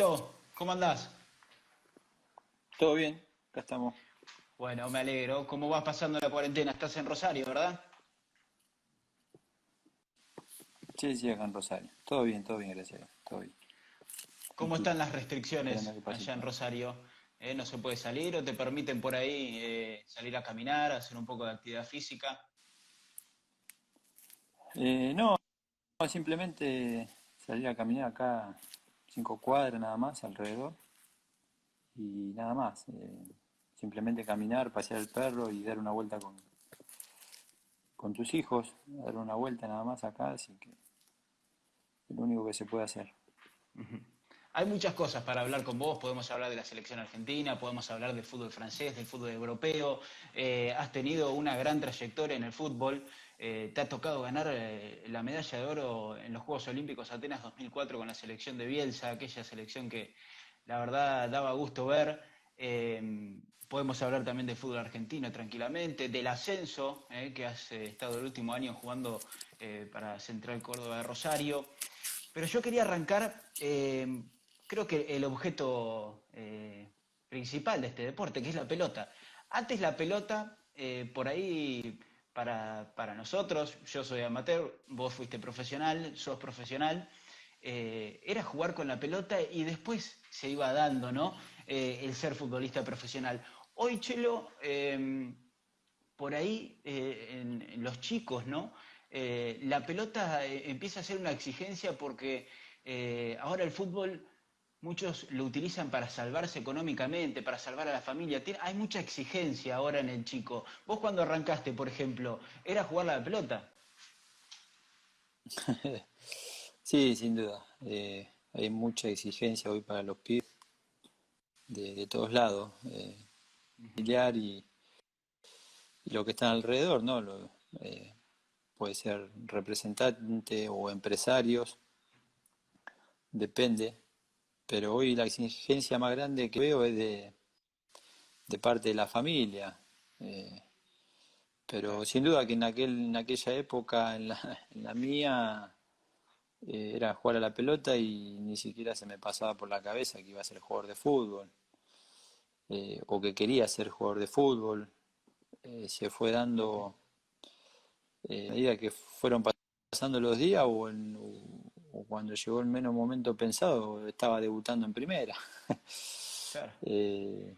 Chelito, ¿cómo andás? Todo bien, acá estamos. Bueno, me alegro. ¿Cómo vas pasando la cuarentena? Estás en Rosario, ¿verdad? Sí, sí, acá en Rosario. Todo bien, gracias a Dios. Todo bien, ¿Cómo están tranquilo. las Esperando restricciones que pase allá en todo. Rosario? ¿No se puede salir o te permiten por ahí salir a caminar, hacer un poco de actividad física? No, simplemente salir a caminar acá 5 cuadras nada más alrededor y nada más. Simplemente caminar, pasear el perro y dar una vuelta con tus hijos, dar una vuelta nada más acá, así que es lo único que se puede hacer. Hay muchas cosas para hablar con vos. Podemos hablar de la selección argentina, podemos hablar del fútbol francés, del fútbol europeo. Has tenido una gran trayectoria en el fútbol. Te ha tocado ganar la medalla de oro en los Juegos Olímpicos Atenas 2004 con la selección de Bielsa, aquella selección que la verdad daba gusto ver. Podemos hablar también del fútbol argentino tranquilamente, del ascenso, que has estado el último año jugando para Central Córdoba de Rosario. Pero yo quería arrancar, creo que el objeto principal de este deporte, que es la pelota. Antes la pelota, por ahí, para nosotros, yo soy amateur, vos fuiste profesional, sos profesional, era jugar con la pelota y después se iba dando, ¿no? El ser futbolista profesional. Hoy, Chelo, por ahí en los chicos, ¿no? La pelota empieza a ser una exigencia porque ahora el fútbol muchos lo utilizan para salvarse económicamente, para salvar a la familia. Hay mucha exigencia ahora en el chico. Vos cuando arrancaste, por ejemplo, ¿era jugar a la pelota? Sí, sin duda. Hay mucha exigencia hoy para los pibes de todos lados, familiar y lo que está alrededor, ¿no? Eh, Puede ser representante o empresarios, depende, pero hoy la exigencia más grande que veo es de parte de la familia. Eh, pero Claro. sin duda que en aquella época, en la mía, era jugar a la pelota y ni siquiera se me pasaba por la cabeza que iba a ser jugador de fútbol, o que quería ser jugador de fútbol. Se fue dando a medida que fueron pasando los días o cuando llegó el menos momento pensado, estaba debutando en primera. Claro. Eh,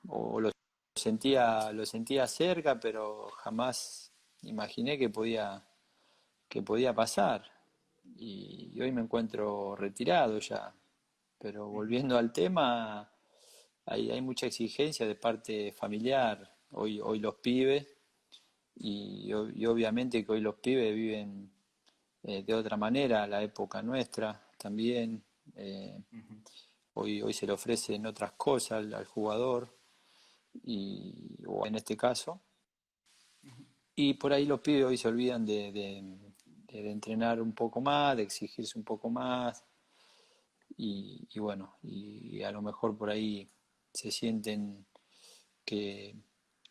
o lo sentía cerca, pero jamás imaginé que podía pasar. Y hoy me encuentro retirado ya. Pero Ujú. volviendo al tema, hay mucha exigencia de parte familiar. Hoy los pibes, y obviamente que hoy los pibes viven de otra manera, la época nuestra también. eh, Ujú. hoy se le ofrecen otras cosas al jugador, o en este caso, y por ahí los pibes hoy se olvidan de entrenar un poco más, de exigirse un poco más, y bueno, y a lo mejor por ahí se sienten que,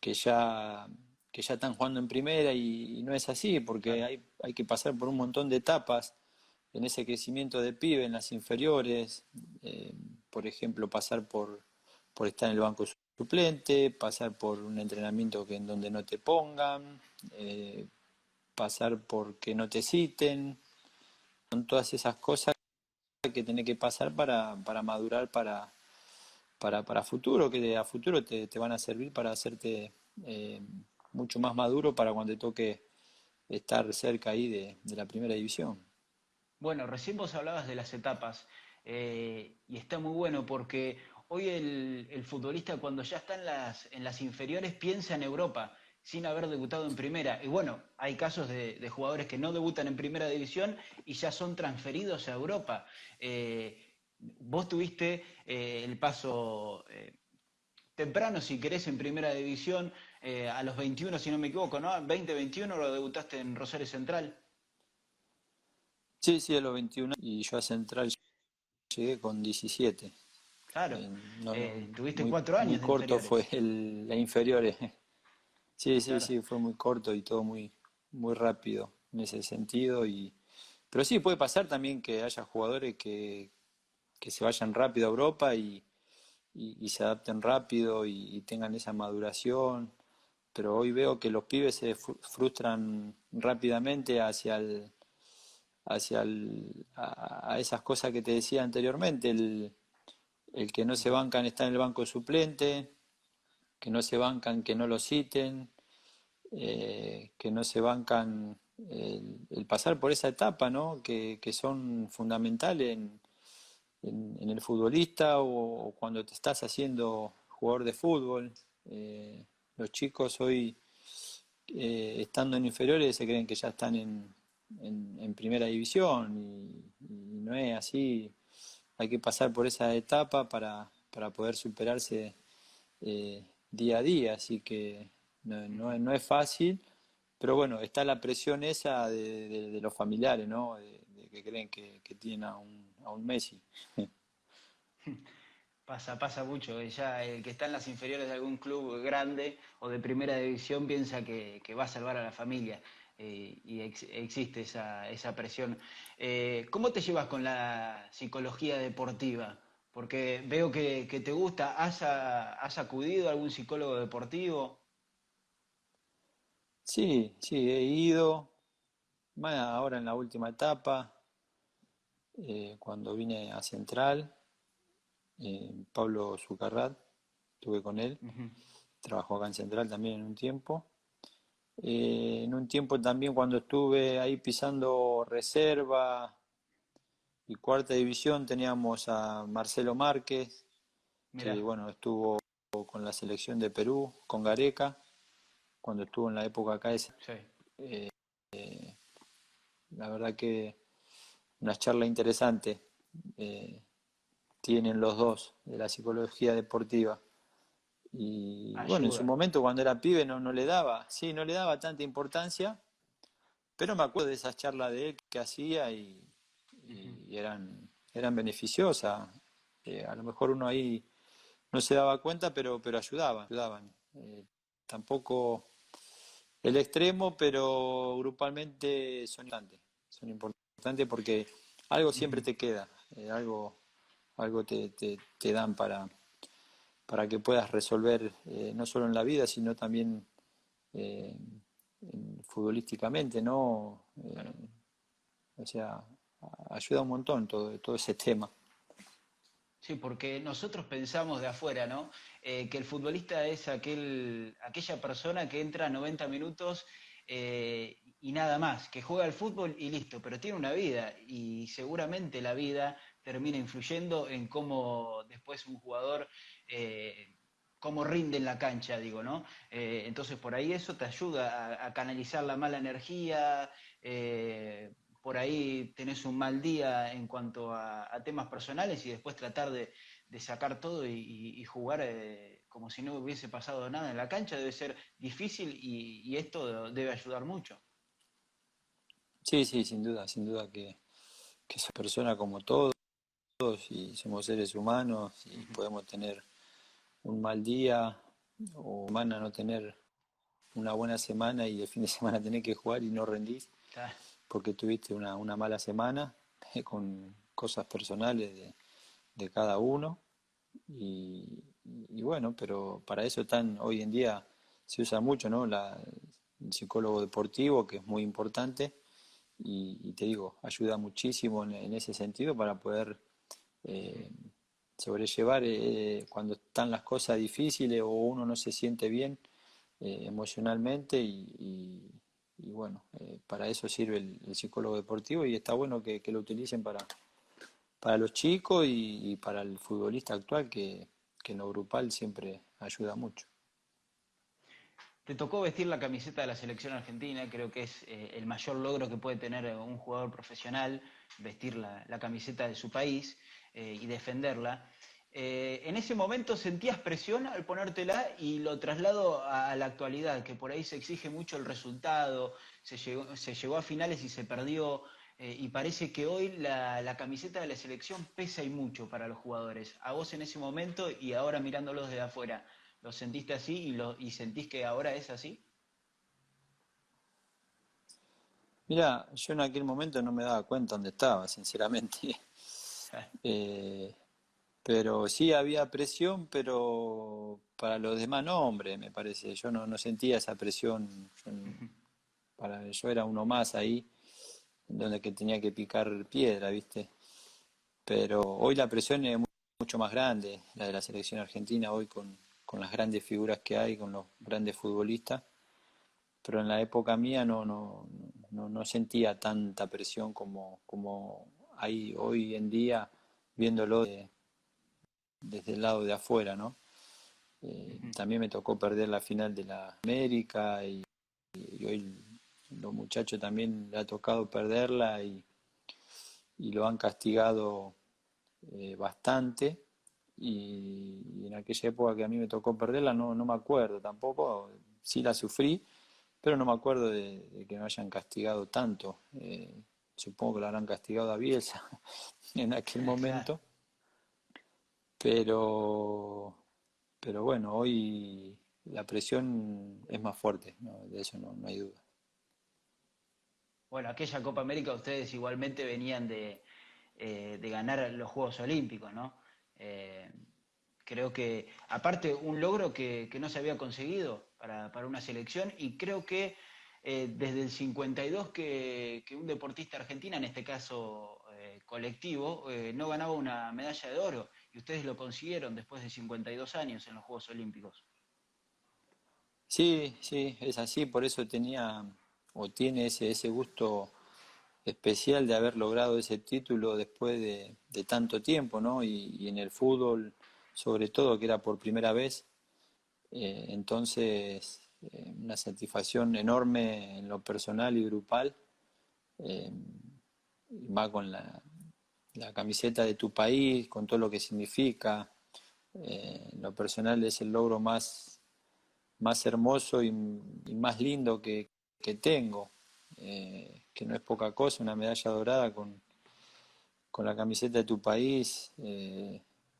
que ya, que ya están jugando en primera y no es así, porque Claro. hay que pasar por un montón de etapas en ese crecimiento de pibe, en las inferiores, eh, por ejemplo, pasar por estar en el banco suplente, pasar por un entrenamiento que en donde no te pongan, eh, pasar por que no te citen, son todas esas cosas que tenés que pasar para madurar para futuro, que a futuro te van a servir para hacerte eh, mucho más maduro para cuando te toque estar cerca ahí de la primera división. Bueno, recién vos hablabas de las etapas y está muy bueno porque hoy el futbolista cuando ya está en las inferiores piensa en Europa sin haber debutado en primera. Y bueno, hay casos de jugadores que no debutan en primera división y ya son transferidos a Europa. Vos tuviste el paso temprano, si querés, en primera división, a los 21, si no me equivoco, ¿no? 20-21 lo debutaste en Rosario Central. Sí, sí, a los 21 y yo a Central llegué con 17. Claro, No, no, tuviste muy, 4 años muy de corto fue inferiores. la inferiores. Sí, sí, Claro. sí, fue muy corto y todo muy rápido en ese sentido. Pero sí, puede pasar también que haya jugadores que se vayan rápido a Europa y se adapten rápido y tengan esa maduración. Pero hoy veo que los pibes se frustran rápidamente a esas cosas que te decía anteriormente, el que no se bancan está en el banco suplente, que no se bancan que no lo citen, que no se bancan el pasar por esa etapa, ¿no? Que son fundamentales en el futbolista o cuando te estás haciendo jugador de fútbol. Los chicos hoy, estando en inferiores, se creen que ya están en primera división y no es así. Hay que pasar por esa etapa para poder superarse día a día, así que no es fácil, pero bueno, está la presión esa de los familiares, ¿no? De que creen que tienen a un Messi. Pasa mucho, ya el que está en las inferiores de algún club grande o de primera división piensa que va a salvar a la familia y existe esa presión. ¿Cómo te llevas con la psicología deportiva? Porque veo que te gusta, ¿has acudido a algún psicólogo deportivo? Sí, sí, he ido, más ahora en la última etapa, cuando vine a Central, Pablo Zucarrat, estuve con él, Ujú. trabajó acá en Central también en un tiempo. En un tiempo también cuando estuve ahí pisando reserva y cuarta división teníamos a Marcelo Márquez, Mirá, que bueno, estuvo con la selección de Perú, con Gareca, cuando estuvo en la época acá. sí. La verdad que una charla interesante tienen los dos de la psicología deportiva. Y bueno, en su Ayuda. momento cuando era pibe no le daba, sí, no le daba tanta importancia, pero me acuerdo de esas charlas de él que hacía Ujú. y eran beneficiosas. A lo mejor uno ahí no se daba cuenta, pero ayudaban. Tampoco el extremo, pero grupalmente son importantes porque algo siempre Ujú. te queda, algo te dan para que puedas resolver, no solo en la vida, sino también eh, futbolísticamente, ¿no? Claro. O sea, ayuda un montón todo ese tema. Sí, porque nosotros pensamos de afuera, ¿no? Que el futbolista es aquella persona que entra 90 minutos y nada más, que juega al fútbol y listo, pero tiene una vida y seguramente la vida termina influyendo en cómo después un jugador, cómo rinde en la cancha, digo, ¿no? Entonces por ahí eso te ayuda a canalizar la mala energía. Por ahí tenés un mal día en cuanto a temas personales y después tratar de sacar todo y jugar como si no hubiese pasado nada en la cancha debe ser difícil y esto debe ayudar mucho. Sí, sí, sin duda que esa persona como todos y somos seres humanos y Ujú. podemos tener un mal día o semana no tener una buena semana y el fin de semana tener que jugar y no rendís Está. porque tuviste una mala semana con cosas personales de cada uno y, y bueno, pero para eso están hoy en día se usa mucho, ¿no? El psicólogo deportivo, que es muy importante y te digo, ayuda muchísimo en ese sentido para poder Ujú. eh, sobrellevar cuando están las cosas difíciles o uno no se siente bien emocionalmente y bueno, para eso sirve el psicólogo deportivo y está bueno que lo utilicen para los chicos y para el futbolista actual que en lo grupal siempre ayuda mucho. Te tocó vestir la camiseta de la selección argentina, creo que es el mayor logro que puede tener un jugador profesional, vestir la camiseta de su país y defenderla. En ese momento sentías presión al ponértela y lo traslado a la actualidad, que por ahí se exige mucho el resultado, se llegó a finales y se perdió, y parece que hoy la camiseta de la selección pesa y mucho para los jugadores. A vos en ese momento y ahora mirándolos desde afuera. ¿Lo sentiste así y sentís que ahora es así? Mira, yo en aquel momento no me daba cuenta dónde estaba, sinceramente. Eh, pero sí había presión, pero para los demás no, hombre, me parece. Yo no sentía esa presión. Yo era uno más ahí, donde que tenía que picar piedra, ¿viste? Pero hoy la presión es mucho más grande, la de la selección argentina, hoy con las grandes figuras que hay, con los grandes futbolistas. Pero en la época mía no sentía tanta presión como hay hoy en día, viéndolo desde el lado de afuera, ¿no? También me tocó perder la final de la América y hoy los muchachos también le ha tocado perderla y lo han castigado bastante. Y en aquella época que a mí me tocó perderla no me acuerdo tampoco, sí la sufrí, pero no me acuerdo de que me hayan castigado tanto. Supongo que lo habrán castigado a Bielsa en aquel Claro. momento, pero, pero bueno, hoy la presión es más fuerte, ¿no? De eso no hay duda. Bueno, aquella Copa América ustedes igualmente venían de ganar los Juegos Olímpicos, ¿no? Eh, Creo que, aparte, un logro que no se había conseguido para una selección y creo que desde el 52 que un deportista argentino, en este caso colectivo, no ganaba una medalla de oro y ustedes lo consiguieron después de 52 años en los Juegos Olímpicos. Sí, sí, es así, por eso tenía o tiene ese gusto especial de haber logrado ese título después de tanto tiempo, ¿no? Y en el fútbol, sobre todo, que era por primera vez, entonces una satisfacción enorme en lo personal y grupal, eh, y más con la camiseta de tu país, con todo lo que significa. En lo personal es el logro más hermoso y más lindo que tengo, que no es poca cosa, una medalla dorada con la camiseta de tu país,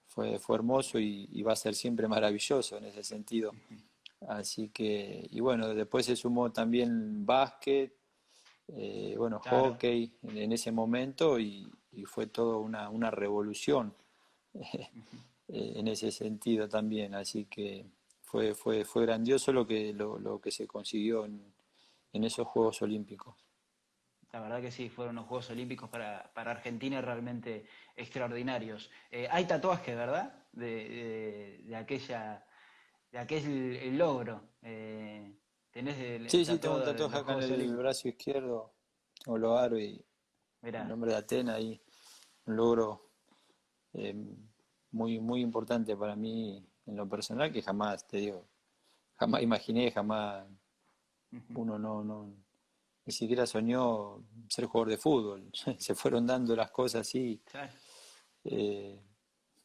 fue hermoso y va a ser siempre maravilloso en ese sentido. Así que, y bueno, después se sumó también básquet, bueno, Claro. hockey en ese momento y fue todo una revolución en ese sentido también. Así que fue grandioso lo que se consiguió en esos Juegos Olímpicos. La verdad que sí, fueron unos Juegos Olímpicos para Argentina realmente extraordinarios. Hay tatuajes, ¿verdad? De aquel el logro. Tenés Sí, sí, tengo un tatuado tatuaje los acá en Juegos el Olímpicos. brazo izquierdo, tengo lo aro y el Mirá. nombre de Atena y un logro eh, muy importante para mí en lo personal que jamás, te digo, jamás imaginé, jamás uno ni siquiera soñó ser jugador de fútbol. Se fueron dando las cosas así Claro. eh,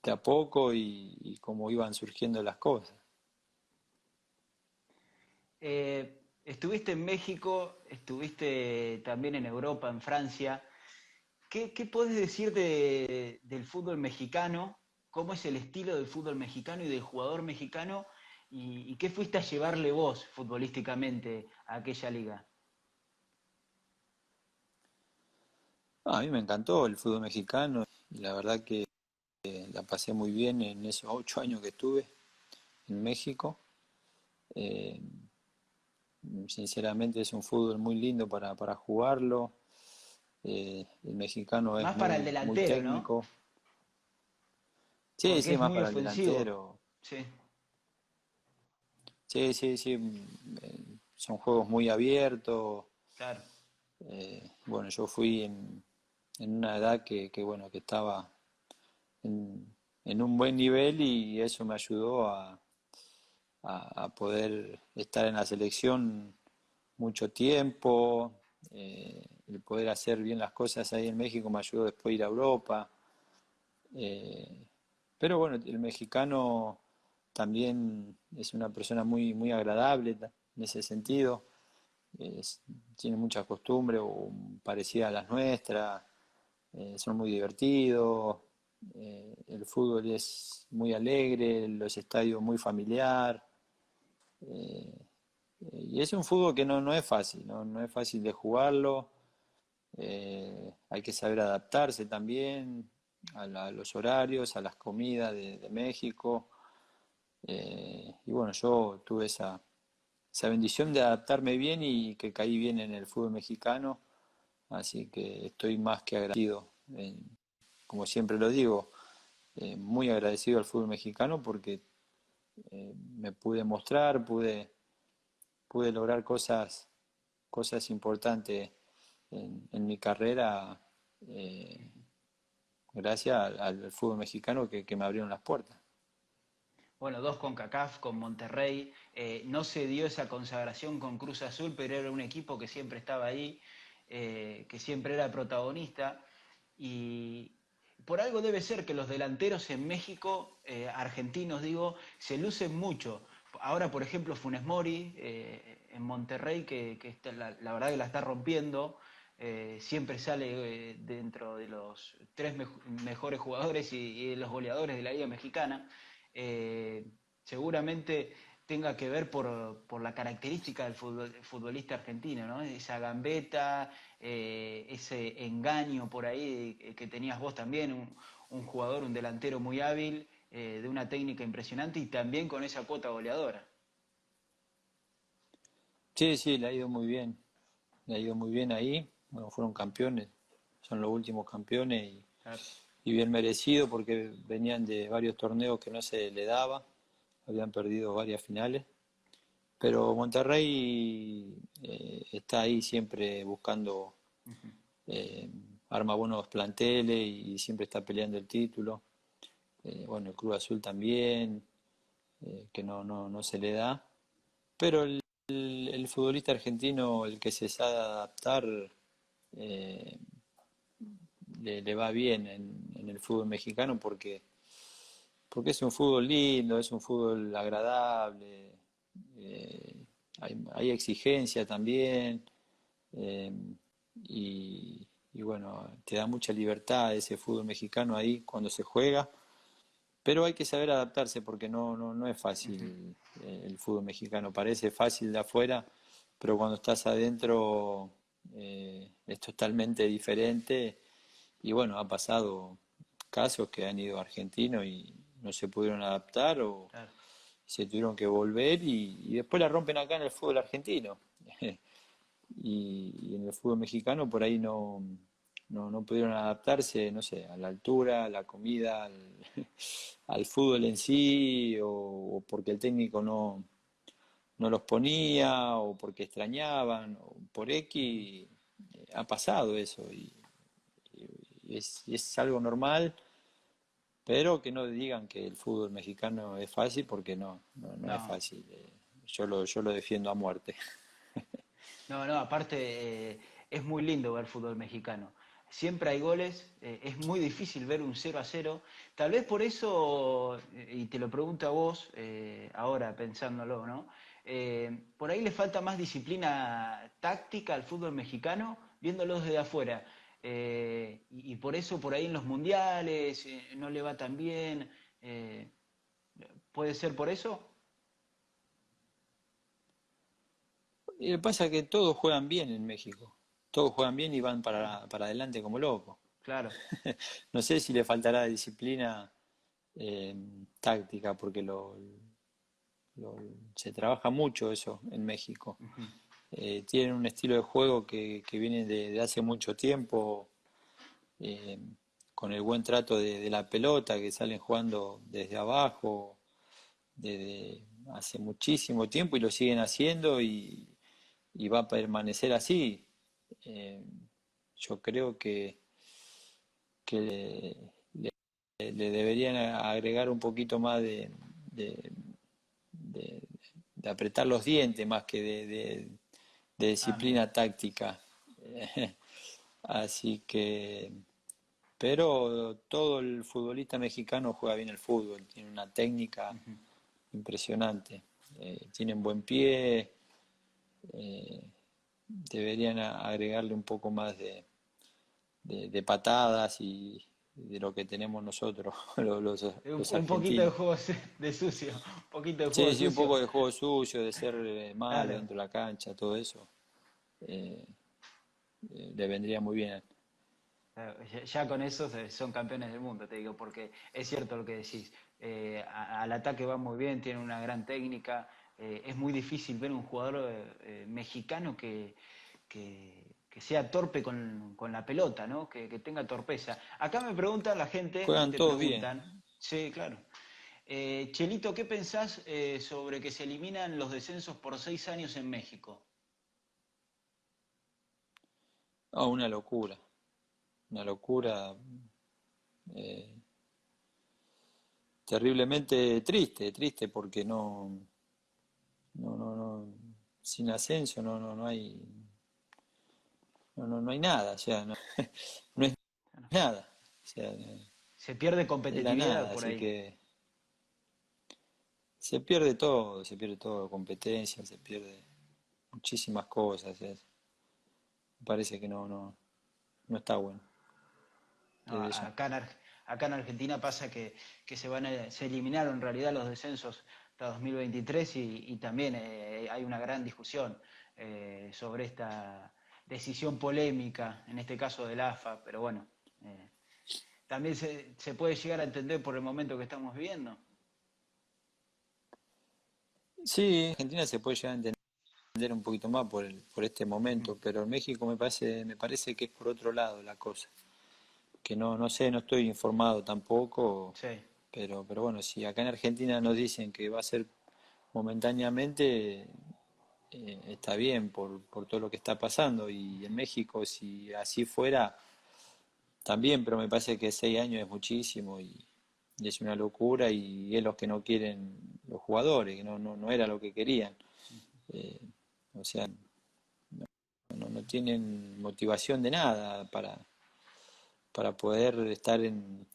de a poco y como iban surgiendo las cosas. Estuviste en México, estuviste también en Europa, en Francia. ¿Qué podés decir del fútbol mexicano? ¿Cómo es el estilo del fútbol mexicano y del jugador mexicano? ¿Y qué fuiste a llevarle vos futbolísticamente a aquella liga? A mí me encantó el fútbol mexicano y la verdad que la pasé muy bien en esos 8 años que estuve en México. Eh, Sinceramente es un fútbol muy lindo para jugarlo. El mexicano es Más para el muy delantero, ¿no? técnico. Sí, Porque sí, es más muy para el ofensivo. delantero. Sí, Sí, sí, sí. Son juegos muy abiertos. claro. Bueno, yo fui en una edad bueno, que estaba en un buen nivel y eso me ayudó a poder estar en la selección mucho tiempo. El poder hacer bien las cosas ahí en México me ayudó después a ir a Europa. Eh, pero bueno, el mexicano también es una persona muy agradable en ese sentido. Es- Tiene mucha costumbre o parecida a las nuestras. Son muy divertidos. El fútbol es muy alegre, los estadios muy familiar. Y es un fútbol que no es fácil, no es fácil de jugarlo. Hay que saber adaptarse también. a los horarios, a las comidas de México. Y bueno, yo tuve esa bendición de adaptarme bien y que caí bien en el fútbol mexicano, así que estoy más que agradecido. Como siempre lo digo, muy agradecido al fútbol mexicano porque me pude mostrar, pude lograr cosas importantes en mi carrera gracias al fútbol mexicano que me abrieron las puertas. Bueno, dos con CACAF, con Monterrey. No se dio esa consagración con Cruz Azul, pero era un equipo que siempre estaba ahí, que siempre era protagonista. Y por algo debe ser que los delanteros en México, argentinos digo, se lucen mucho. Ahora, por ejemplo, Funes Mori en Monterrey, que está, la verdad que la está rompiendo. Siempre sale dentro de los tres mejores jugadores y de los goleadores de la Liga Mexicana. eh, Seguramente tenga que ver por la característica del futbolista argentino, ¿no? Esa gambeta, ese engaño por ahí que tenías vos también, un jugador, un delantero muy hábil, de una técnica impresionante y también con esa cuota goleadora. Sí, sí, le ha ido muy bien. Le ha ido muy bien ahí. Bueno, fueron campeones, son los últimos campeones Claro. y bien merecido porque venían de varios torneos que no se le daba, habían perdido varias finales. Pero Monterrey está ahí siempre buscando, Ujú. eh, arma buenos planteles y siempre está peleando el título. Bueno, el Cruz Azul también, que no se le da. Pero el futbolista argentino, el que se sabe adaptar, eh, le va bien en el fútbol mexicano porque es un fútbol lindo, es un fútbol agradable, eh, hay exigencia también, eh, y bueno, te da mucha libertad ese fútbol mexicano ahí cuando se juega, pero hay que saber adaptarse porque no es Ujú. fácil el fútbol mexicano, parece fácil de afuera, pero cuando estás adentro es totalmente diferente y bueno, ha pasado casos que han ido a argentinos y no se pudieron adaptar o Claro. se tuvieron que volver y después la rompen acá en el fútbol argentino. Y en el fútbol mexicano por ahí no pudieron adaptarse, no sé, a la altura, a la comida, al fútbol en sí, o porque el técnico no los ponía, o porque extrañaban, o por X, ha pasado eso, y es algo normal, pero que no digan que el fútbol mexicano es fácil, porque no es No, fácil. Yo lo defiendo a muerte. no, no, aparte es muy lindo ver fútbol mexicano. Siempre hay goles, es muy difícil ver un 0-0. Tal vez por eso, y te lo pregunto a vos, ahora pensándolo, ¿no? Por ahí le falta más disciplina táctica al fútbol mexicano, viéndolos desde afuera. Y por eso por ahí en los mundiales no le va tan bien. eh, ¿Puede ser por eso? Y lo que pasa es que todos juegan bien en México. Todos juegan bien y van para adelante como locos. Claro. No sé si le faltará disciplina eh, táctica, porque lo- se trabaja mucho eso en México. Ujú. Tienen un estilo de juego que viene de hace mucho tiempo, eh, con el buen trato de la pelota, que salen jugando desde abajo, desde hace muchísimo tiempo y lo siguen haciendo y va a permanecer así. Eh, yo creo que le deberían agregar un poquito más de, de- de apretar los dientes más que de Ah, mira. disciplina táctica. Así que, pero todo el futbolista mexicano juega bien el fútbol, tiene una técnica Ujú. impresionante, tienen buen pie, eh, deberían agregarle un poco más de patadas y de lo que tenemos nosotros, los Un poquito de argentinos. juego de sucio, un poquito de juego Sí, sí, un sucio. poco de juego sucio, de ser malo Claro. dentro de la cancha, todo eso, eh, le vendría muy bien. Ya con eso son campeones del mundo, te digo, porque es cierto lo que decís. Al ataque va muy bien, tiene una gran técnica. Es muy difícil ver un jugador mexicano que sea torpe con la pelota, ¿no? Que tenga torpeza. Acá me preguntan la gente, Juegan te todos bien. preguntan, sí, claro. Chelito, ¿qué pensás sobre que se eliminan los descensos por 6 años en México? Oh, una locura eh, terriblemente triste, triste porque no, sin ascenso no hay, no hay nada, o sea, no es nada, o sea, Se pierde es la competitividad nada, por así ahí. que se pierde todo, competencia, se pierde muchísimas cosas, me parece que no está bueno No, desde ya. acá en Argentina pasa que se eliminaron en realidad los descensos hasta 2023 y también hay una gran discusión sobre esta decisión polémica, en este caso del AFA, pero bueno, eh, también se puede llegar a entender por el momento que estamos viviendo. Sí, Argentina se puede llegar a entender un poquito más por este Ujú. momento, pero en México me parece que es por otro lado la cosa, que no sé, no estoy informado tampoco, Sí, pero bueno, si acá en Argentina nos dicen que va a ser momentáneamente, está bien por todo lo que está pasando, y en México si así fuera, también, pero me parece que 6 años es muchísimo y es una locura y es lo que no quieren los jugadores, que no era lo que querían. Eh, o sea, no tienen motivación de nada para poder estar en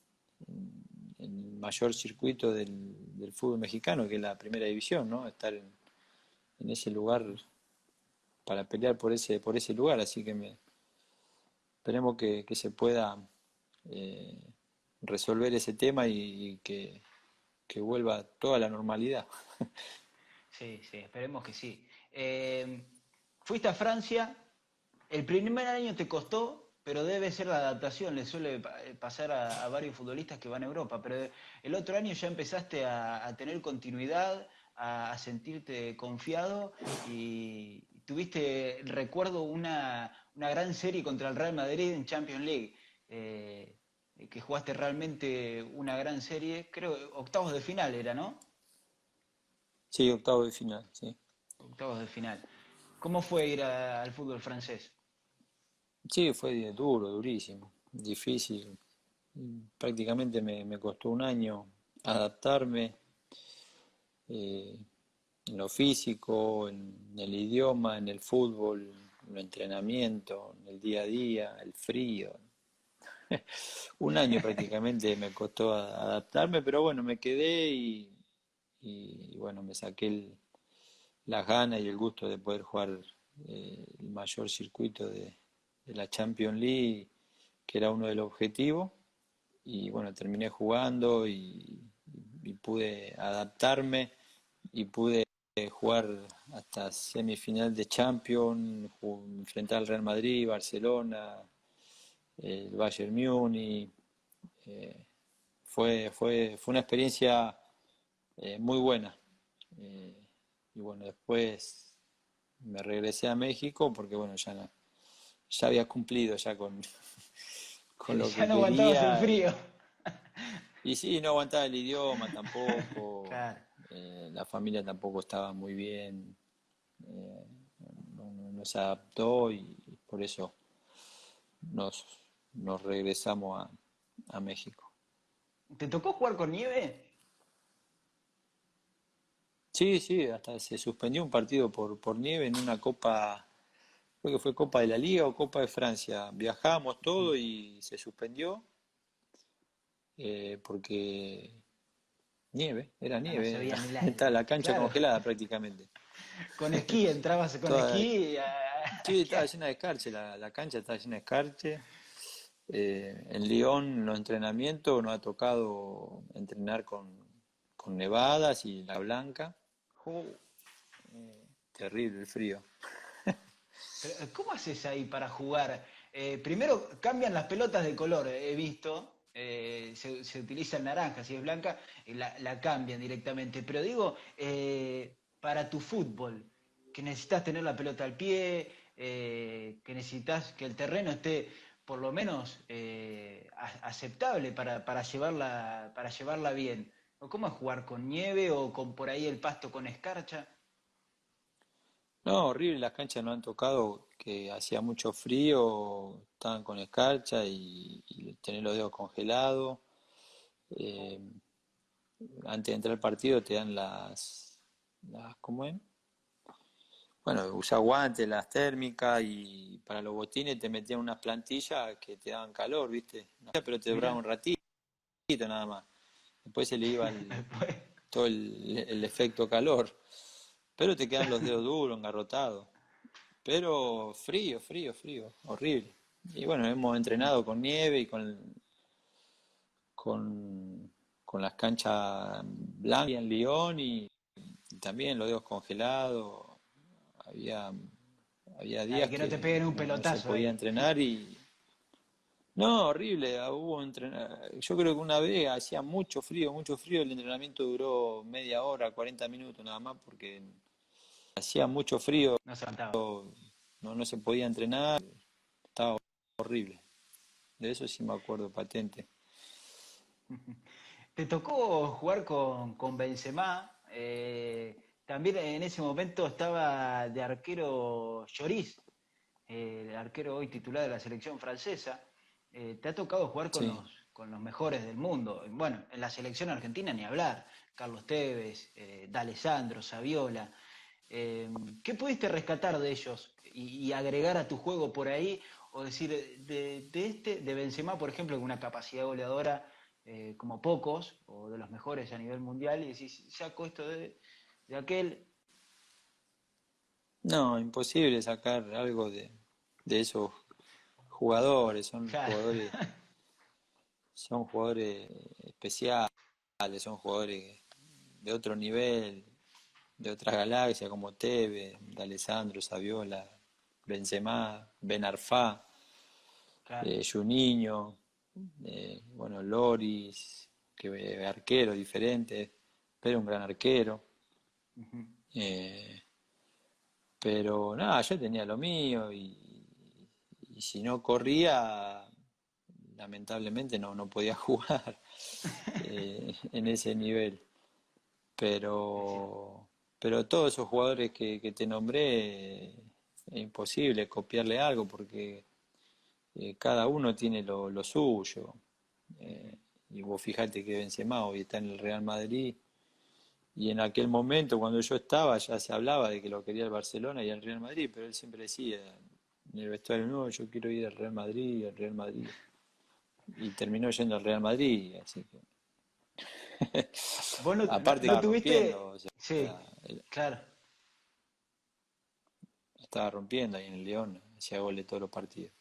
el mayor circuito del fútbol mexicano, que es la primera división, ¿no? Estar en ese lugar para pelear por ese lugar, así que esperemos que se pueda eh, resolver ese tema y que vuelva toda la normalidad. sí, sí, esperemos que sí. Fuiste a Francia, el primer año te costó, pero debe ser la adaptación, le suele pasar a varios futbolistas que van a Europa, pero el otro año ya empezaste a tener continuidad, a sentirte confiado y tuviste, recuerdo, una gran serie contra el Real Madrid en Champions League, eh, que jugaste realmente una gran serie, creo, octavos de final era, ¿no? Sí, octavo de final, sí. Octavos de final. ¿Cómo fue ir al fútbol francés? Sí, fue duro, durísimo, difícil. Prácticamente me costó un año adaptarme eh, en lo físico, en el idioma, en el fútbol, en el entrenamiento, en el día a día, el frío. Un año prácticamente me costó adaptarme, pero bueno, me quedé y bueno, me saqué las ganas y el gusto de poder jugar el mayor circuito de la Champions League, que era uno de los objetivos. Y bueno, terminé jugando y pude adaptarme y pude jugar hasta semifinal de Champions, enfrentar al Real Madrid, Barcelona, el Bayern Múnich. eh, fue una experiencia muy buena. Eh, y bueno, después me regresé a México porque bueno, ya había cumplido ya con lo Ya que no aguantabas el quería frío. y sí, no aguantaba el idioma tampoco, Claro. la familia tampoco estaba muy bien, eh, no se adaptó y por eso nos, nos regresamos a México. ¿Te tocó jugar con nieve? Sí, sí, hasta se suspendió un partido por nieve en una copa, creo que fue Copa de la Liga o Copa de Francia. Viajamos todo y se suspendió porque era Ah, no se nieve, veía ni la... está la cancha Claro. congelada prácticamente. Con esquí, entrabas con Toda, esquí a sí, estaba esquiar. llena de escarche, la cancha estaba llena de escarche. En Lyon, en los entrenamientos, nos ha tocado entrenar con nevadas y la blanca. Jo, Terrible el frío. pero, ¿cómo haces ahí para jugar? Primero cambian las pelotas de color, he visto, se utiliza el naranja, si es blanca, la cambian directamente. Pero digo, para tu fútbol, que necesitas tener la pelota al pie, que necesitas que el terreno esté por lo menos aceptable para llevarla bien. ¿O cómo es jugar con nieve o con por ahí el pasto con escarcha? No, horrible, las canchas no han tocado, que hacía mucho frío, estaban con escarcha y tener los dedos congelados. Eh, Antes de entrar al partido te dan ¿cómo es? Bueno, usar guantes, las térmicas y para los botines te metían unas plantillas que te daban calor, ¿viste? Pero te duraba un Mirá, ratito nada más. Después se le iba después, todo el efecto calor, pero te quedan los dedos duros, engarrotados. Pero frío, frío, frío, horrible. Y bueno, hemos entrenado con nieve y con, con las canchas blancas en Lyon y también los dedos congelados. Había, había ay, días que no te que peguen un no se pelotazo podía ahí. entrenar y... No, horrible, yo creo que una vez hacía mucho frío, el entrenamiento duró media hora, 40 minutos nada más, porque hacía mucho frío, No se levantaba. no se podía entrenar, estaba horrible. De eso sí me acuerdo patente. Te tocó jugar con Benzema. También en ese momento estaba de arquero Lloris, el arquero hoy titular de la selección francesa. Te ha tocado jugar Sí. con los mejores del mundo. Bueno, en la selección argentina ni hablar. Carlos Tevez, D'Alessandro, Saviola. Eh, ¿Qué pudiste rescatar de ellos y agregar a tu juego por ahí? O decir, de Benzema, por ejemplo, con una capacidad goleadora como pocos, o de los mejores a nivel mundial, y decís, saco esto de aquel. No, imposible sacar algo de esos jugadores, Claro. son jugadores especiales, son jugadores de otro nivel, de otra galaxia como Tevez, D'Alessandro, Saviola, Benzema, Ben Arfa, Claro. Juninho, bueno, Loris, que arquero diferente, pero un gran arquero. Ujú. Eh, pero nada, yo tenía lo mío y si no corría, lamentablemente no podía jugar en ese nivel. Sí, Pero todos esos jugadores que te nombré, es imposible copiarle algo porque cada uno tiene lo suyo. Eh, y vos fijate que Benzema hoy está en el Real Madrid y en aquel momento cuando yo estaba ya se hablaba de que lo quería el Barcelona y el Real Madrid, pero él siempre decía en el vestuario, no, yo quiero ir al Real Madrid, al Real Madrid. Y terminó yendo al Real Madrid, así que vos aparte no estaba rompiendo, tuviste. o Sí, sea, él claro. estaba rompiendo ahí en el León, hacía goles todos los partidos.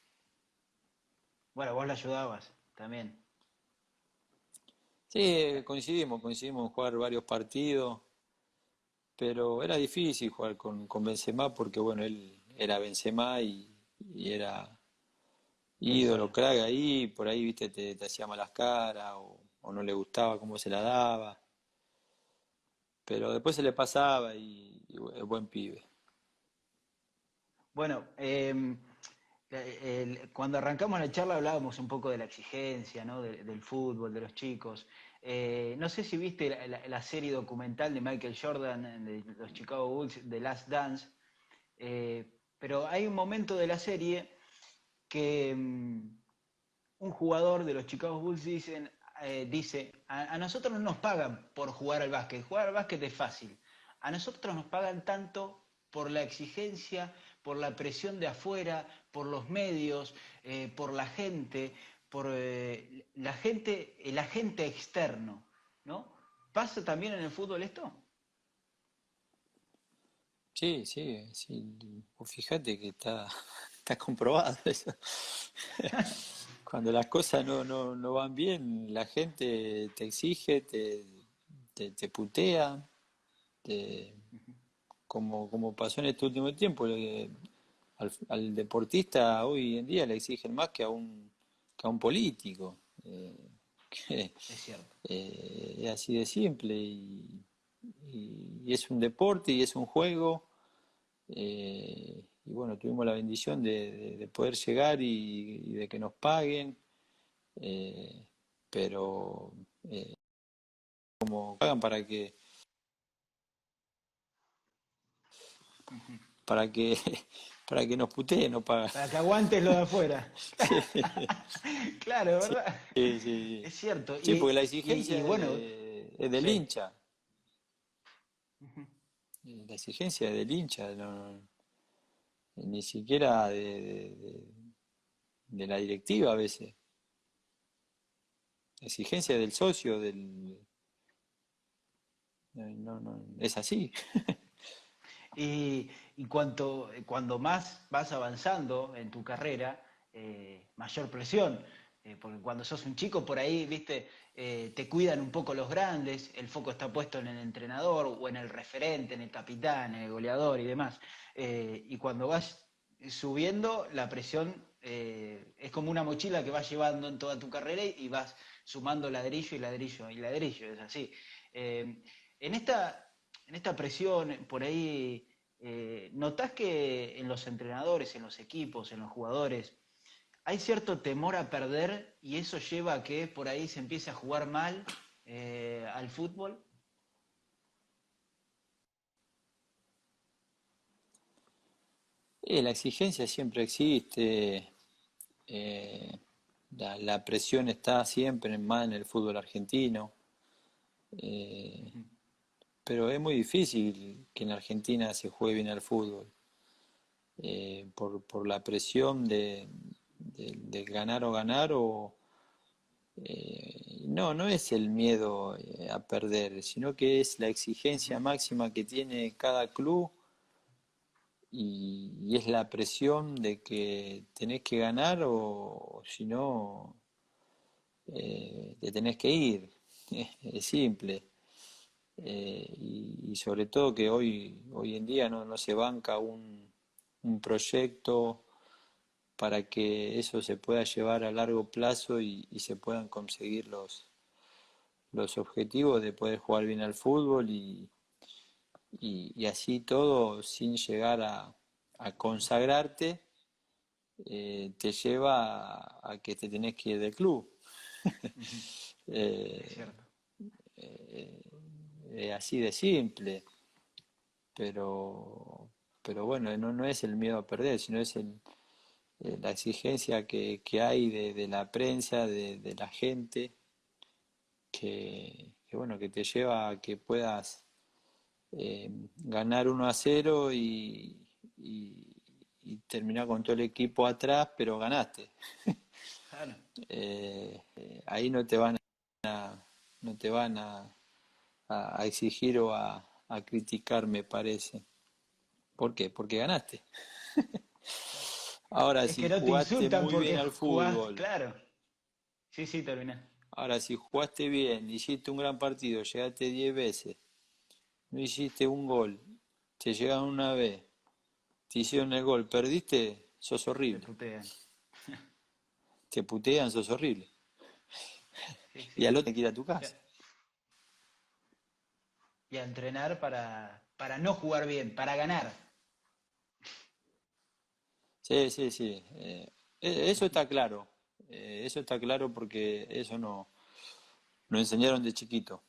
Bueno, vos la ayudabas también. Sí, coincidimos en jugar varios partidos, pero era difícil jugar con Benzema porque bueno, él era Benzema y era Él ídolo, solo. crack ahí, por ahí, viste, te hacía malas caras o no le gustaba cómo se la daba, pero después se le pasaba y buen pibe. Bueno, cuando arrancamos la charla hablábamos un poco de la exigencia, ¿no? Del fútbol, de los chicos. No sé si viste la serie documental de Michael Jordan, de los Chicago Bulls, The Last Dance, pero hay un momento de la serie que un jugador de los Chicago Bulls dice, a nosotros no nos pagan por jugar al básquet es fácil, a nosotros nos pagan tanto por la exigencia, por la presión de afuera, por los medios, por la gente, por el agente externo, ¿no? ¿Pasa también en el fútbol esto? Sí, sí, sí. Vos fíjate que está comprobado eso. Cuando las cosas no van bien, la gente te exige, te putea, te- como pasó en este último tiempo. al deportista hoy en día le exigen más que a un político. Que, Es cierto. es así de simple y es un deporte y es un juego. Y bueno, tuvimos la bendición de poder llegar y de que nos paguen, eh, pero como pagan Ujú. para que para que nos puteen, no pagan. Para que aguantes lo de afuera. Sí, Claro, sí, ¿verdad? sí, sí. Es cierto. Sí, porque la exigencia Bueno, es del sí. hincha. Ujú. La exigencia es del hincha, ni siquiera de la directiva a veces. La exigencia del socio, es así. Y, cuando más vas avanzando en tu carrera, mayor presión. Porque cuando sos un chico, por ahí, viste, te cuidan un poco los grandes, el foco está puesto en el entrenador o en el referente, en el capitán, en el goleador y demás. Y cuando vas subiendo, la presión es como una mochila que vas llevando en toda tu carrera y vas sumando ladrillo y ladrillo y ladrillo, es así. En esta presión, por ahí, ¿notás que en los entrenadores, en los equipos, en los jugadores, hay cierto temor a perder y eso lleva a que por ahí se empiece a jugar mal al fútbol? La exigencia siempre existe, eh, la presión está siempre más en el fútbol argentino, eh, Ujú. pero es muy difícil que en Argentina se juegue bien al fútbol, por la presión de ganar o ganar, no es el miedo a perder, sino que es la Ujú. exigencia máxima que tiene cada club y es la presión de que tenés que ganar o si no, te tenés que ir. Es simple. Y sobre todo que hoy en día no se banca un proyecto para que eso se pueda llevar a largo plazo y se puedan conseguir los objetivos de poder jugar bien al fútbol y así todo sin llegar a consagrarte, te lleva a que te tenés que ir del club. Ujú. Es Eh, cierto. así de simple, pero, pero bueno, no es el miedo a perder, sino es la exigencia que hay de la prensa, de la gente, bueno, que te lleva a que puedas ganar 1-0 y terminar con todo el equipo atrás, pero ganaste. Claro. Ahí no te van a exigir o a criticar, me parece. ¿Por qué? Porque ganaste. Ahora, Es si que no te jugaste insultan muy bien porque al jugás, fútbol, claro. Sí, sí, terminá. ahora si jugaste bien, hiciste un gran partido, llegaste 10 veces, no hiciste un gol, te llegan una vez, te hicieron el gol, perdiste, sos Te horrible. putean. Te putean, sos horrible. Sí, Y al sí. otro te que ir a tu casa. Y a entrenar para no jugar bien, para ganar. Sí, sí, sí. Eso está claro. Eso está claro porque eso nos enseñaron de chiquito.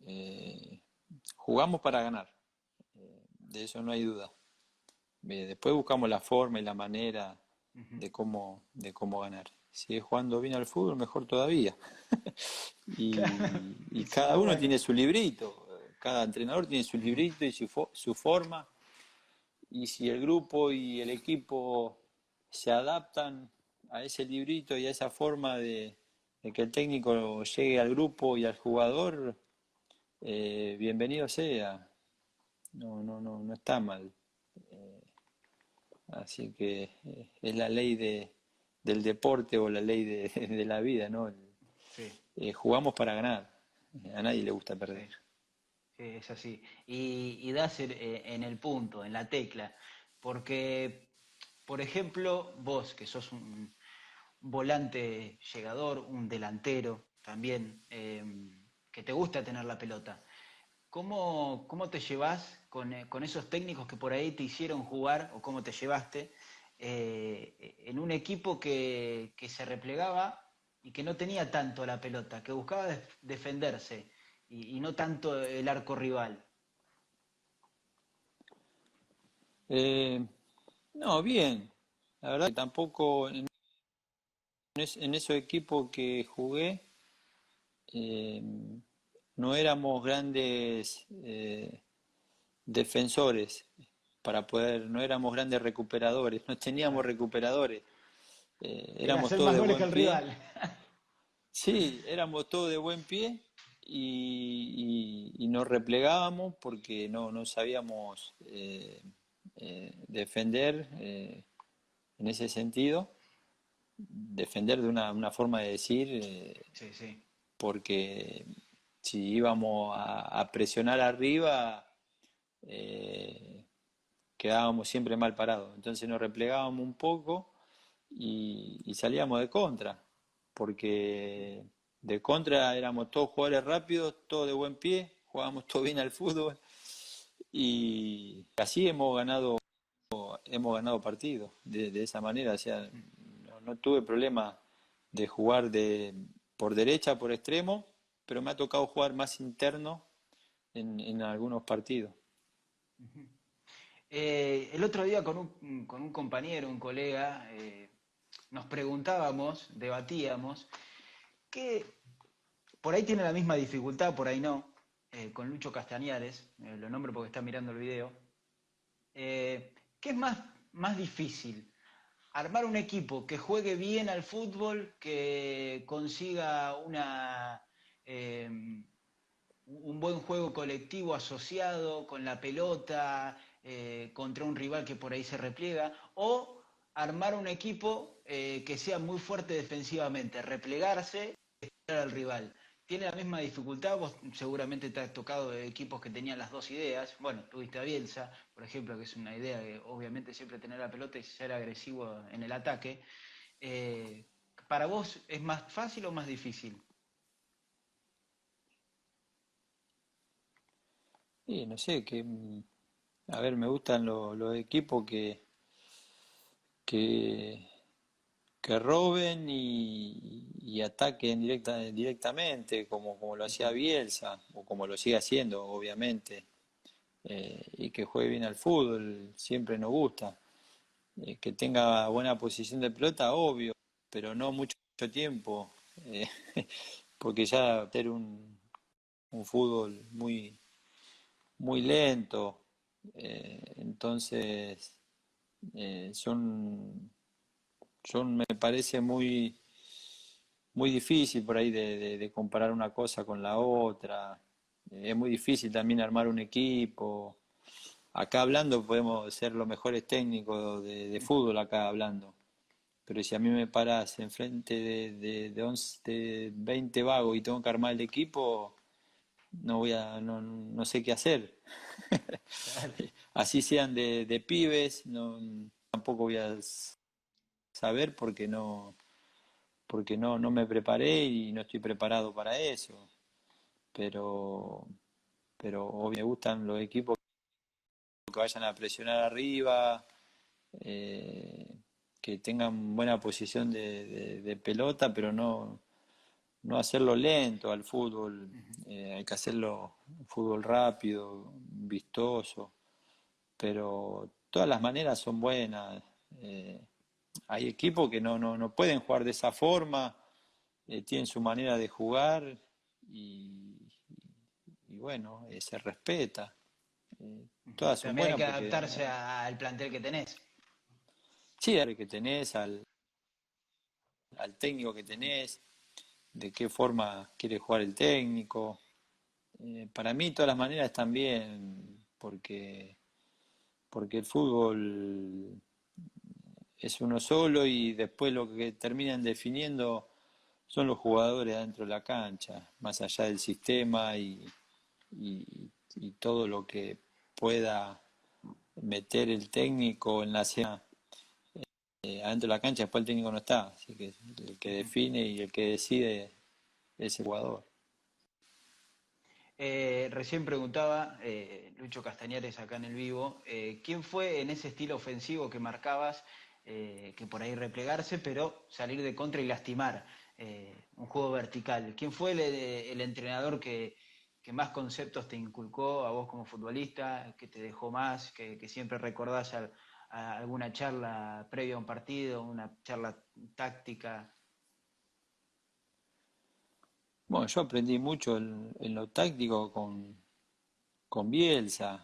Eh, Jugamos para ganar. De eso no hay duda. Después buscamos la forma y la manera Ujú. de cómo ganar. Si es jugando bien al fútbol, mejor todavía. Claro. Y Y si cada no, uno bueno. tiene su librito. Cada entrenador tiene su Ujú. librito y su forma. Y si el grupo y el equipo se adaptan a ese librito y a esa forma de que el técnico llegue al grupo y al jugador, bienvenido sea. No está mal. Así que es la ley del deporte o la ley de la vida, ¿no? Sí, Jugamos para ganar. A nadie le gusta perder. sí. Sí, es así. Y das en el punto, en la tecla, porque por ejemplo, vos que sos un volante llegador, un delantero también, que te gusta tener la pelota, ¿cómo te llevas con esos técnicos que por ahí te hicieron jugar o cómo te llevaste en un equipo que se replegaba y que no tenía tanto la pelota, que buscaba defenderse y no tanto el arco rival? Eh, no, bien. La verdad que tampoco en esos equipos que jugué eh, no éramos grandes defensores para poder, no éramos grandes recuperadores, no teníamos Claro. recuperadores, Era éramos hacer todos más de goles que buen el pie. rival. Sí, éramos todos de buen pie y nos replegábamos porque no sabíamos defender en ese sentido, defender de una forma de decir, Sí, sí. porque si íbamos a presionar arriba, eh, quedábamos siempre mal parados. Entonces nos replegábamos un poco y salíamos de contra, porque de contra éramos todos jugadores rápidos, todos de buen pie, jugábamos todo bien al fútbol y así hemos ganado partidos de esa manera. O sea, no tuve problema de jugar por derecha, por extremo, pero me ha tocado jugar más interno en algunos partidos. El otro día con un compañero, un colega, nos preguntábamos, debatíamos, que por ahí tiene la misma dificultad, por ahí no, con Lucho Castañares, lo nombro porque está mirando el video. ¿Qué es más difícil? ¿Armar un equipo que juegue bien al fútbol, que consiga eh, un buen juego colectivo asociado con la pelota, contra un rival que por ahí se repliega, o armar un equipo que sea muy fuerte defensivamente, replegarse y esperar al rival? ¿Tiene la misma dificultad? Vos seguramente te has tocado de equipos que tenían las dos ideas. Bueno, tuviste a Bielsa, por ejemplo, que es una idea de obviamente siempre tener la pelota y ser agresivo en el ataque. Eh, ¿Para vos es más fácil o más difícil? Y no sé, a ver, me gustan los equipos que, que roben y ataquen directamente, como lo hacía Bielsa, o como lo sigue haciendo, obviamente, y que juegue bien al fútbol, siempre nos gusta. Que tenga buena posición de pelota, obvio, pero no mucho tiempo, eh, porque ya tener un fútbol muy lento, entonces me parece muy difícil por ahí de comparar una cosa con la otra. Es muy difícil también armar un equipo. Acá hablando podemos ser los mejores técnicos de fútbol acá hablando. Pero si a mí me paras enfrente de 11, de 20 vagos y tengo que armar el equipo, no sé qué hacer. Claro. Así sean de pibes, tampoco voy a saber porque no me preparé y no estoy preparado para eso. Pero, pero obvio, me gustan los equipos que vayan a presionar arriba, eh, que tengan buena posición de pelota, pero no hacerlo lento al fútbol. Hay que hacerlo un fútbol rápido, vistoso, pero todas las maneras son buenas. Eh, Hay equipos que no pueden jugar de esa forma, tienen su manera de jugar y, y bueno, se respeta. Todas son También hay buenas que porque adaptarse al plantel que tenés. sí, al que tenés, al técnico que tenés, de qué forma quiere jugar el técnico. Para mí todas las maneras están bien, porque el fútbol es uno solo y después lo que terminan definiendo son los jugadores dentro de la cancha, más allá del sistema y todo lo que pueda meter el técnico en la escena. adentro de la cancha, después el técnico no está, así que el que define y el que decide es el jugador. Recién preguntaba, Lucho Castañares acá en el vivo, ¿quién fue en ese estilo ofensivo que marcabas, que por ahí replegarse, pero salir de contra y lastimar, un juego vertical? ¿Quién fue el entrenador que más conceptos te inculcó a vos como futbolista, que te dejó más, que siempre recordás a alguna charla previa a un partido, una charla táctica? Bueno, yo aprendí mucho en lo táctico con Bielsa.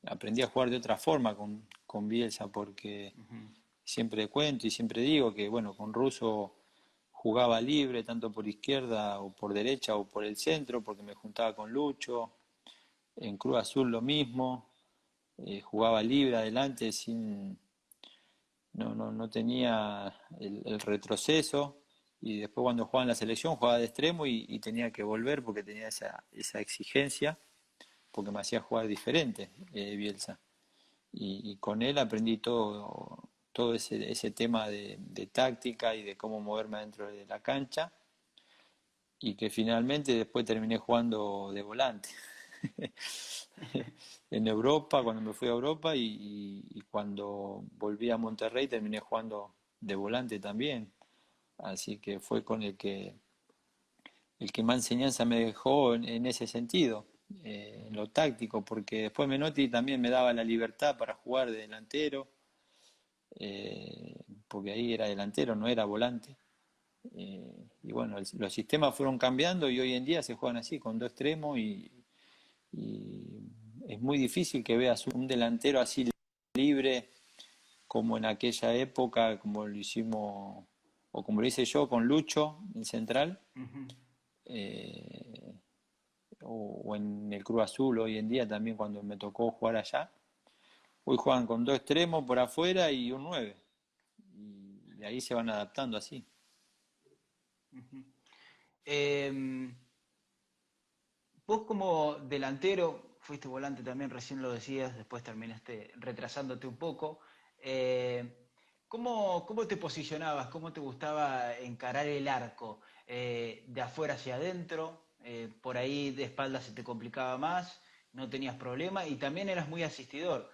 Aprendí a jugar de otra forma con Bielsa porque Ujú, siempre cuento y siempre digo que, bueno, con Russo jugaba libre, tanto por izquierda o por derecha o por el centro, porque me juntaba con Lucho. En Cruz Azul lo mismo, jugaba libre adelante no tenía el retroceso y después cuando jugaba en la selección jugaba de extremo y tenía que volver porque tenía esa exigencia, porque me hacía jugar diferente Bielsa. Y con él aprendí todo ese tema de táctica y de cómo moverme dentro de la cancha y que finalmente después terminé jugando de volante. En Europa, cuando me fui a Europa y cuando volví a Monterrey terminé jugando de volante también. Así que fue con el que más enseñanza me dejó en ese sentido, en lo táctico, porque después Menotti también me daba la libertad para jugar de delantero, porque ahí era delantero, no era volante. Y bueno, los sistemas fueron cambiando y hoy en día se juegan así, con dos extremos y es muy difícil que veas un delantero así libre como en aquella época, como lo hicimos, o como lo hice yo con Lucho en Central, ujú. eh, o en el Cruz Azul hoy en día también cuando me tocó jugar allá. Hoy juegan con dos extremos por afuera y un 9 y ahí se van adaptando así. Em, Vos como delantero, fuiste volante también, recién lo decías, después terminaste retrasándote un poco. ¿Cómo te posicionabas? ¿Cómo te gustaba encarar el arco? ¿De afuera hacia adentro? ¿Por ahí de espaldas se te complicaba más? ¿No tenías problema? Y también eras muy asistidor.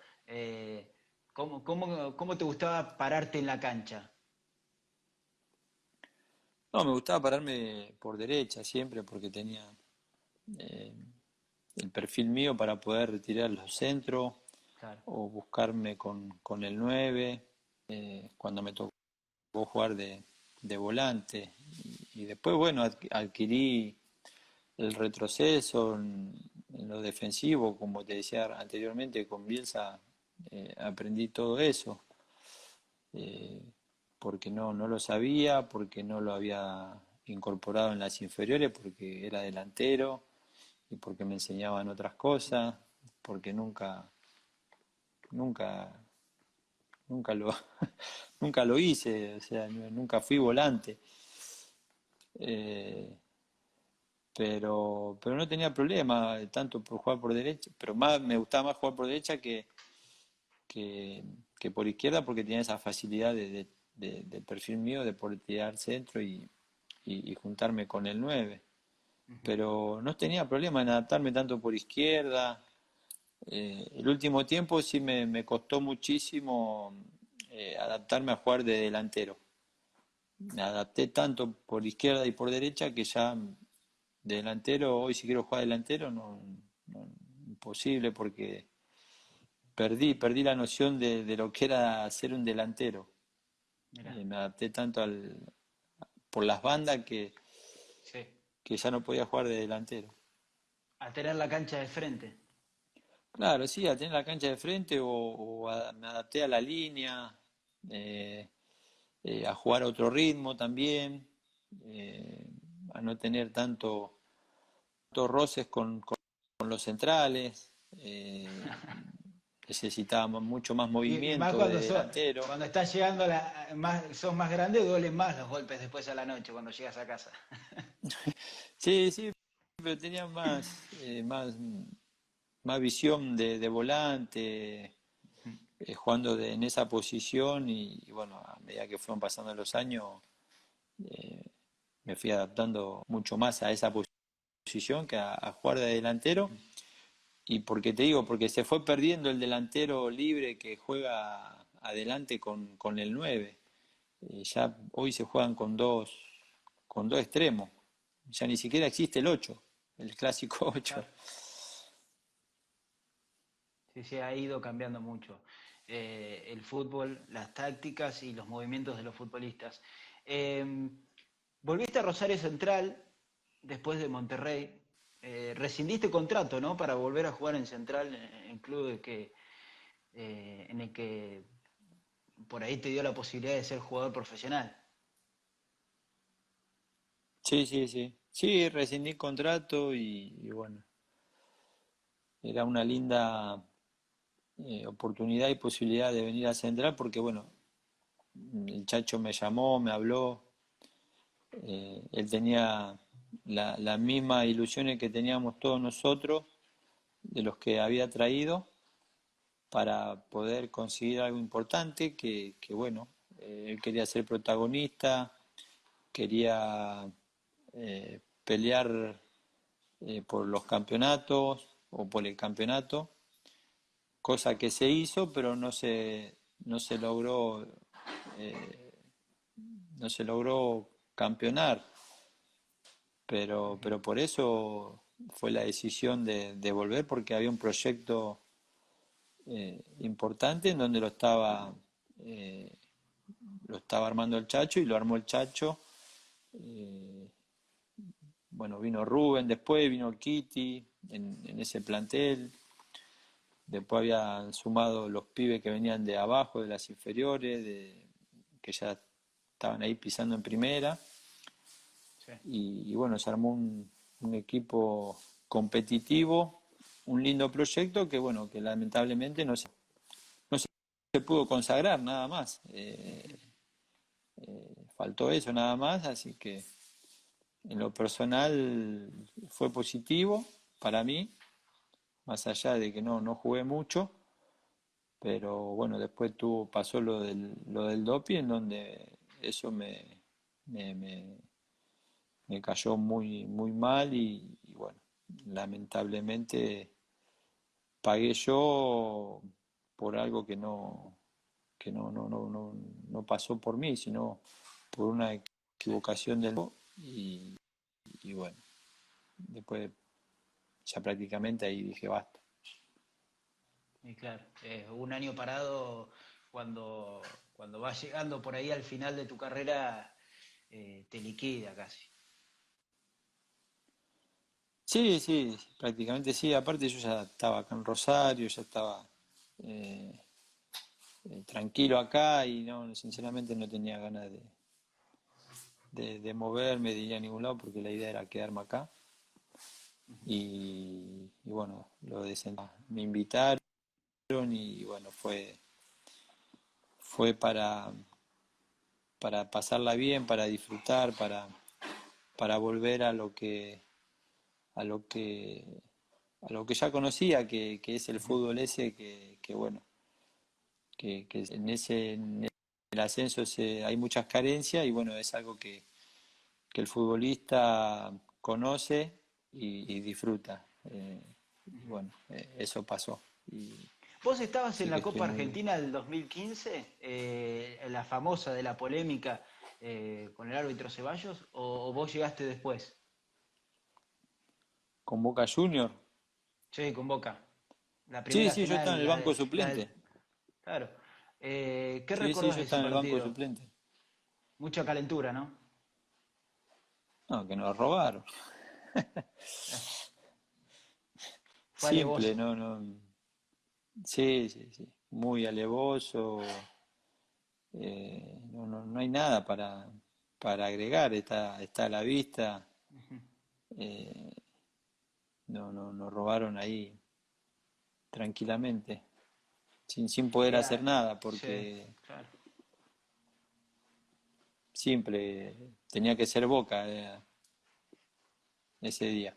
¿Cómo te gustaba pararte en la cancha? No, me gustaba pararme por derecha siempre porque tenía eh, el perfil mío para poder retirar los centros Claro. o buscarme con el 9 cuando me tocó jugar de volante. Y después, bueno, adquirí el retroceso en lo defensivo, como te decía anteriormente, con Bielsa aprendí todo eso, eh, porque no lo sabía, porque no lo había incorporado en las inferiores, porque era delantero y porque me enseñaban otras cosas, porque nunca, nunca lo, nunca lo hice, o sea, nunca fui volante. Eh, pero no tenía problema tanto por jugar por derecha, pero más me gustaba más jugar por derecha que, que por izquierda porque tenía esa facilidad del perfil mío de poder tirar centro y juntarme con el 9. Ujú. Pero no tenía problema en adaptarme tanto por izquierda. El último tiempo sí me costó muchísimo adaptarme a jugar de delantero. Me adapté tanto por izquierda y por derecha que ya de delantero, hoy si quiero jugar delantero, imposible porque perdí la noción de lo que era ser un delantero. Mirá, Me adapté tanto por las bandas sí. que ya no podía jugar de delantero. A tener la cancha de frente. Claro, sí, a tener la cancha de frente me adapté a la línea, eh, a jugar a otro ritmo también, eh, a no tener tantos roces con los centrales. Necesitábamos mucho más Y más movimiento de delantero. cuando estás llegando sos más grande, duelen más los golpes después a la noche cuando llegas a casa. Sí, sí, pero tenía más visión de volante, jugando en esa posición y bueno, a medida que fueron pasando los años, eh, me fui adaptando mucho más a esa posición que a jugar de delantero. Y porque te digo, porque se fue perdiendo el delantero libre que juega adelante con el 9. Ya hoy se juegan con dos extremos. Ya ni siquiera existe el 8, el clásico 8. Claro. Sí, se ha ido cambiando mucho el fútbol, las tácticas y los movimientos de los futbolistas. Eh, Volviste a Rosario Central después de Monterrey. Rescindiste contrato, ¿no? Para volver a jugar en Central, en club en el que por ahí te dio la posibilidad de ser jugador profesional. Sí, sí, sí. Sí, rescindí contrato y bueno, era una linda oportunidad y posibilidad de venir a Central porque bueno, el Chacho me llamó, me habló, él tenía las mismas ilusiones que teníamos todos nosotros, de los que había traído, para poder conseguir algo importante, que bueno, él quería ser protagonista, quería pelear por los campeonatos o por el campeonato, cosa que se hizo, pero no se logró, no se logró campeonar. Pero por eso fue la decisión de volver, porque había un proyecto importante en donde eh, lo estaba armando el Chacho y lo armó el Chacho. Bueno, vino Rubén después, vino Kitty en ese plantel. Después había sumado los pibes que venían de abajo, de las inferiores, que ya estaban ahí pisando en primera. Sí. Y bueno, se armó un equipo competitivo, un lindo proyecto que bueno, que lamentablemente no se pudo consagrar nada más. Faltó eso nada más, así que en lo personal fue positivo para mí, más allá de que no jugué mucho, pero bueno, después pasó lo del doping, en donde eso me, me- me cayó muy mal y bueno, lamentablemente pagué yo por algo que no pasó por mí, sino por una equivocación del y, y bueno, después ya prácticamente ahí dije basta. Y claro, un año parado cuando vas llegando por ahí al final de tu carrera te liquida casi. Sí, sí, prácticamente sí. Aparte yo ya estaba acá en Rosario, ya estaba eh, tranquilo acá y no, sinceramente no tenía ganas de moverme, de ir a ningún lado porque la idea era quedarme acá. Y bueno, me invitaron y bueno, fue para pasarla bien, para disfrutar, para volver a lo que, a lo que ya conocía, que es el Ujú. fútbol ese, que bueno, que en el ascenso hay muchas carencias y bueno, es algo que el futbolista conoce y disfruta. Y bueno, eso pasó. Y, ¿Vos estabas en así que la estoy Copa muy... Argentina del 2015, la famosa de la polémica con el árbitro Ceballos, o vos llegaste después? Con Boca Junior. Sí, con Boca. La Sí, primera sí, yo estaba en final, el banco suplente. claro. ¿Qué Sí, sí, recordás yo de ese estaba en el banco partido? suplente. Mucha calentura, ¿no? No, que nos robaron. Eh, Fue Simple, alevoso. no. Sí, sí, sí. Muy alevoso. No hay nada para agregar. Está a la vista. Eh, nos robaron ahí tranquilamente, sin poder hacer nada, Sí, porque claro. simple, tenía que ser Boca ese día.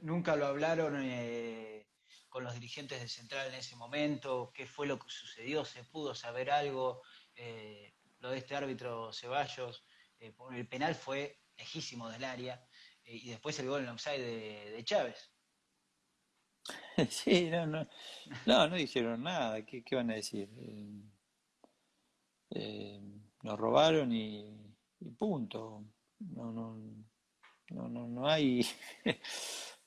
Nunca lo hablaron con los dirigentes de Central en ese momento? ¿Qué fue lo que sucedió? ¿Se pudo saber algo? Lo de este árbitro Ceballos, el penal fue lejísimo del área, y después el gol en offside de Chávez. Sí, no dijeron nada. ¿Qué van a decir? Eh, Nos robaron y punto. No, no, no hay,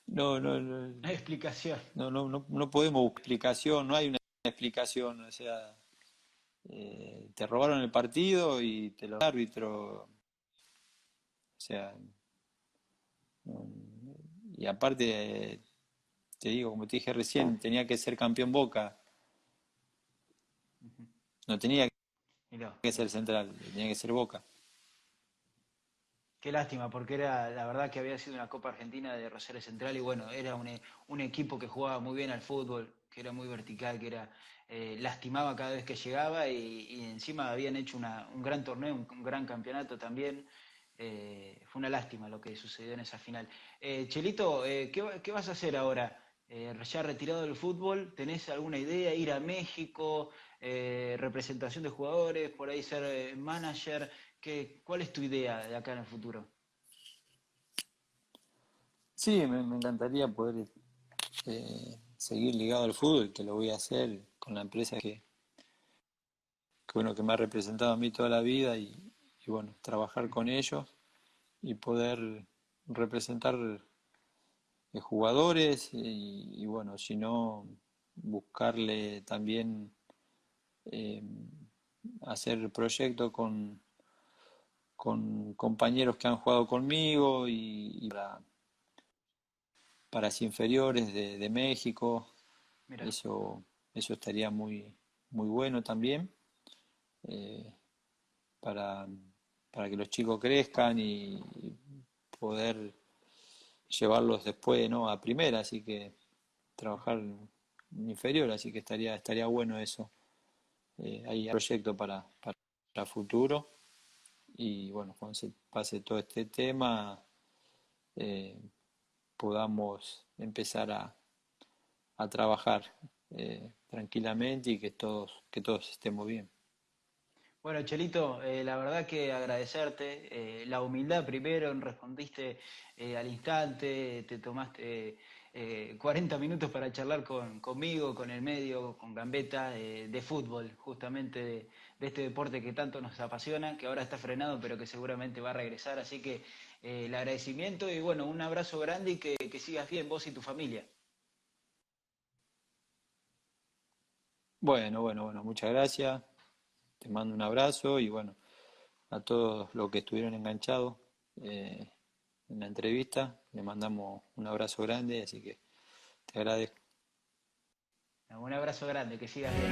no, no, no, No hay explicación. no podemos buscar explicación, no hay una explicación, o sea, te robaron el partido y te lo árbitro, o sea, no- y aparte, te digo, como te dije recién, tenía que ser campeón Boca, no tenía Mirá. que ser Central, tenía que ser Boca. Qué lástima, porque era la verdad que había sido una Copa Argentina de Rosario Central y bueno, era un equipo que jugaba muy bien al fútbol, que era muy vertical, que era lastimaba cada vez que llegaba y encima habían hecho un gran torneo, un gran campeonato también. Fue una lástima lo que sucedió en esa final. Chelito, ¿qué vas a hacer ahora? Ya retirado del fútbol, ¿tenés alguna idea? ¿Ir a México? ¿Representación de jugadores? ¿Por ahí ser manager? ¿Cuál es tu idea de acá en el futuro? Sí, me encantaría poder seguir ligado al fútbol, que lo voy a hacer con la empresa bueno, que me ha representado a mí toda la vida y bueno, trabajar con ellos y poder representar jugadores bueno, si no, buscarle también eh, hacer proyectos con compañeros que han jugado conmigo y para las inferiores de México, Mira, eso, eso estaría muy bueno también. eh, para, para que los chicos crezcan y poder llevarlos después, ¿no?, a primera, así que trabajar en inferior, así que estaría bueno eso. Hay proyecto para futuro y bueno, cuando se pase todo este tema, eh, podamos empezar a trabajar tranquilamente y que todos estemos bien. bueno, Chelito, la verdad que agradecerte, la humildad primero, respondiste al instante, te tomaste 40 minutos para charlar conmigo, con el medio, con Gambetta, de fútbol, justamente de este deporte que tanto nos apasiona, que ahora está frenado, pero que seguramente va a regresar. Así que el agradecimiento y bueno, un abrazo grande y que sigas bien vos y tu familia. Bueno, muchas gracias. Te mando un abrazo y bueno, a todos los que estuvieron enganchados eh, en la entrevista, le mandamos un abrazo grande, así que te agradezco. Un abrazo grande, que sigas bien.